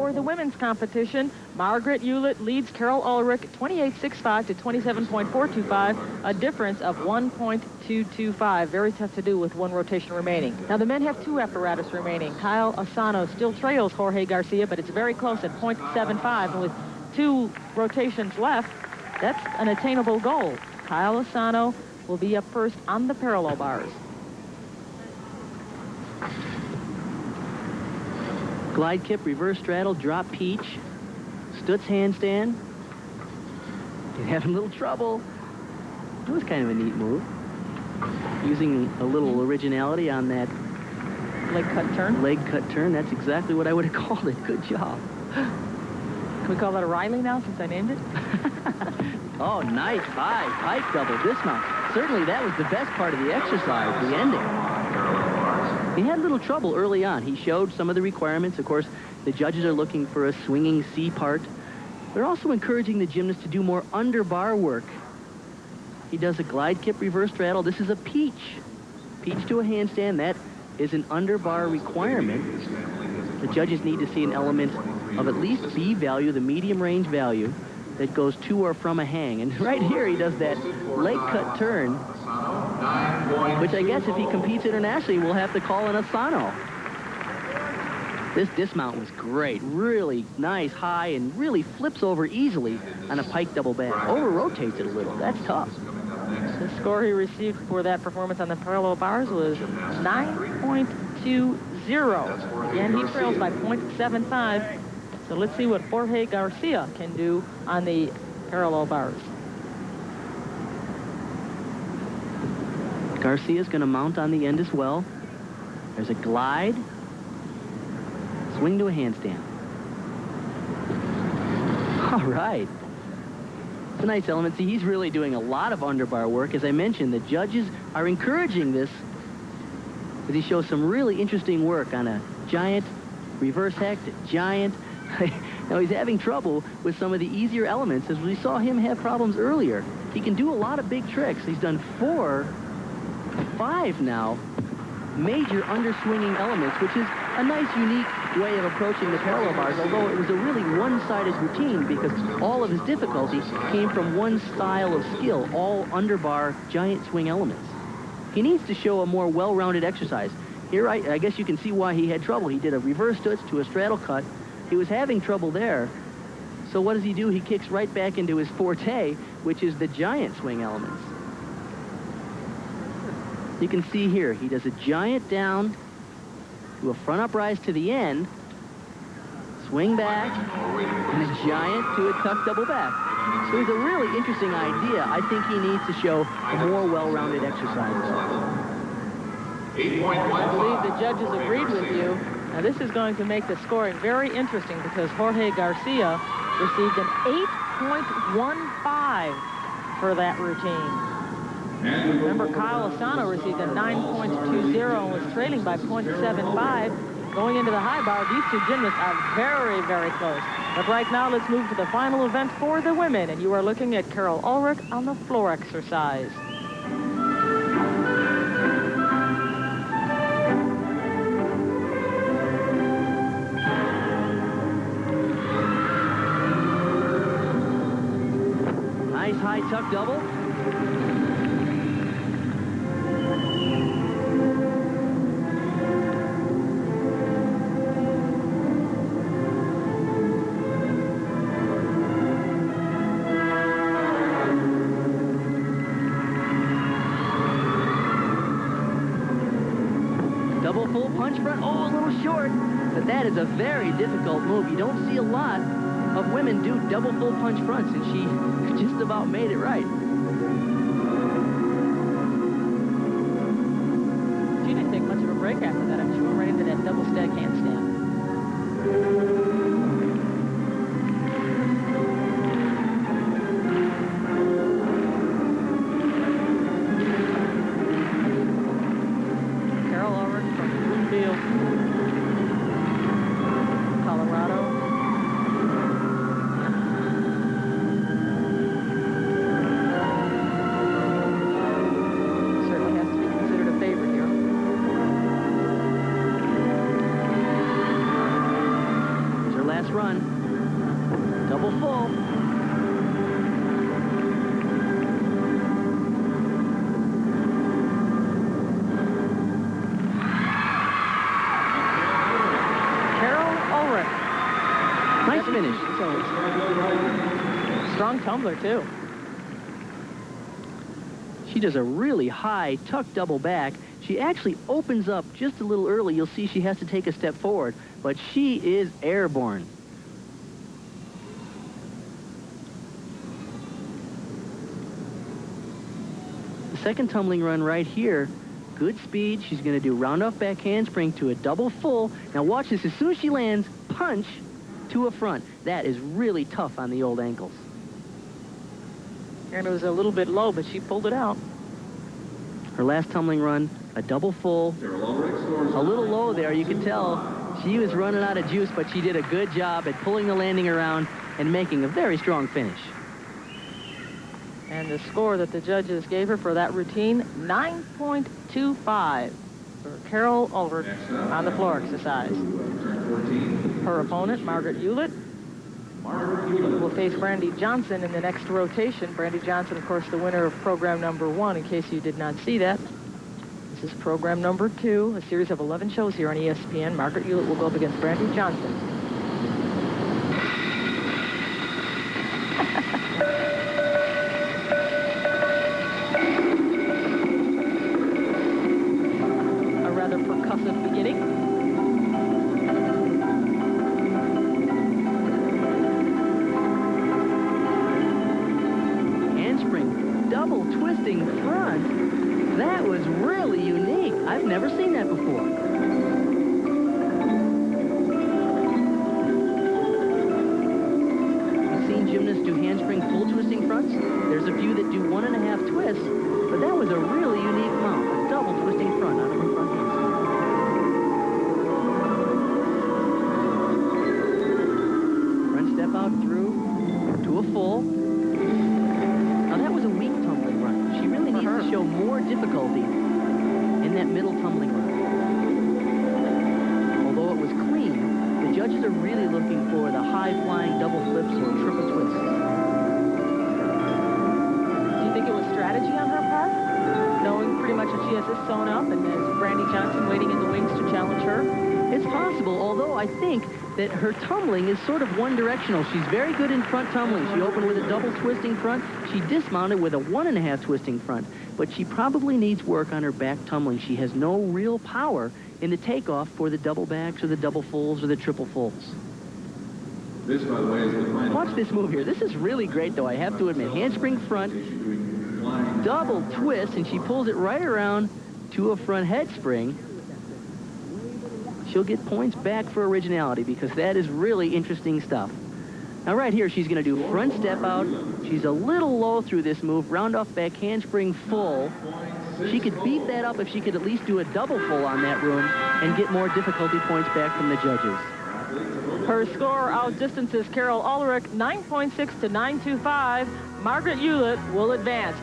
for the women's competition. Margaret Ulett leads Carol Ulrich 28.65 to 27.425, a difference of 1.225. Very tough to do with one rotation remaining. Now, the men have two apparatus remaining. Kyle Asano still trails Jorge Garcia, but it's very close at 0.75, and with two rotations left, that's an attainable goal. Kyle Asano will be up first on the parallel bars. Glide kip, reverse straddle, drop peach, Stutz handstand. You're having a little trouble. That was kind of a neat move. Using a little originality on that leg cut turn. Leg cut turn. That's exactly what I would have called it. Good job. Can we call that a Riley now since I named it? Oh, nice high pike double dismount. Certainly that was the best part of the exercise, the ending. He had a little trouble early on. He showed some of the requirements. Of course, the judges are looking for a swinging C part. They're also encouraging the gymnast to do more underbar work. He does a glide kip reverse straddle. This is a peach. Peach to a handstand. That is an underbar requirement. The judges need to see an element of at least B value, the medium range value, that goes to or from a hang. And right here, he does that leg cut turn, which I guess if he competes internationally, we'll have to call an Asano. This dismount was great. Really nice high and really flips over easily on a pike double back. Over-rotates it a little. That's tough. The score he received for that performance on the parallel bars was 9.20. Again, he trails by 0.75. So let's see what Jorge Garcia can do on the parallel bars. Garcia's going to mount on the end as well. There's a glide. Swing to a handstand. All right. It's a nice element. See, he's really doing a lot of underbar work. As I mentioned, the judges are encouraging this as he shows some really interesting work on a giant reverse hex, giant. Now, he's having trouble with some of the easier elements, as we saw him have problems earlier. He can do a lot of big tricks. He's done 5 now major underswinging elements, which is a nice, unique way of approaching the parallel bars, although it was a really one-sided routine because all of his difficulty came from one style of skill, all underbar giant swing elements. He needs to show a more well-rounded exercise. Here, I guess you can see why he had trouble. He did a reverse stutz to a straddle cut. He was having trouble there. So what does he do? He kicks right back into his forte, which is the giant swing elements. You can see here, he does a giant down to a front uprise to the end, swing back, and a giant to a tuck double back. So it's a really interesting idea. I think he needs to show a more well-rounded exercise. I believe the judges agreed with you. Now this is going to make the scoring very interesting because Jorge Garcia received an 8.15 for that routine. Remember, Kyle Asano received a 9.20 and was trailing by 0.75. Going into the high bar, these two gymnasts are very, very close. But right now, let's move to the final event for the women. And you are looking at Carol Ulrich on the floor exercise. Nice high tuck double. Double full punch front. Oh, a little short. But that is a very difficult move. You don't see a lot of women do double full punch fronts, and she just about made it right. She didn't take much of a break after that. She went right into that double stag handstand. Carol Ulrich from Broomfield, Colorado. Certainly has to be considered a favorite here. last run. Double full. Carol Ulrich. Nice finish. Strong tumbler, too. She does a really high tuck double back. She actually opens up just a little early. You'll see she has to take a step forward, but she is airborne. The second tumbling run right here, good speed. She's going to do round off back handspring to a double full. Now watch this. As soon as she lands, punch to a front. That is really tough on the old ankles. And it was a little bit low, but she pulled it out. Her last tumbling run, a double full. A little low there, you can tell she was running out of juice, but she did a good job at pulling the landing around and making a very strong finish. And the score that the judges gave her for that routine, 9.25 for Carol Ulrich on the floor exercise. Her opponent, Margaret Ulett, will face Brandy Johnson in the next rotation. Brandy Johnson, of course, the winner of program number 1, in case you did not see that. This is program number 2, a series of 11 shows here on ESPN. Margaret Ulett will go up against Brandy Johnson. A rather percussive beginning. Double twisting front. That was really unique. I've never seen that before. I've seen gymnasts do handspring full twisting fronts. There's a few that do 1.5 twists, but that was a really unique mount, a double twisting front out of her front handspring. Front step out through to a full. Show more difficulty in that middle tumbling run. Although it was clean, the judges are really looking for the high-flying double flips or triple twists. Do you think it was strategy on her part? Knowing pretty much that she has this sewn up and there's Brandy Johnson waiting in the wings to challenge her? It's possible, although I think that her tumbling is sort of one-directional. She's very good in front tumbling. She opened with a double twisting front. She dismounted with a 1.5 twisting front. But she probably needs work on her back tumbling. She has no real power in the takeoff for the double backs or the double fulls or the triple fulls. This, by the way, is the final. Watch this move here. This is really great, though, I have to admit. Handspring front, double twist, and she pulls it right around to a front head spring. She'll get points back for originality because that is really interesting stuff. Now right here, she's going to do front step out. She's a little low through this move. Round off back handspring full. She could beat that up if she could at least do a double full on that room and get more difficulty points back from the judges. Her score outdistances Carol Ulrich 9.6 to 9.25. Margaret Ulett will advance.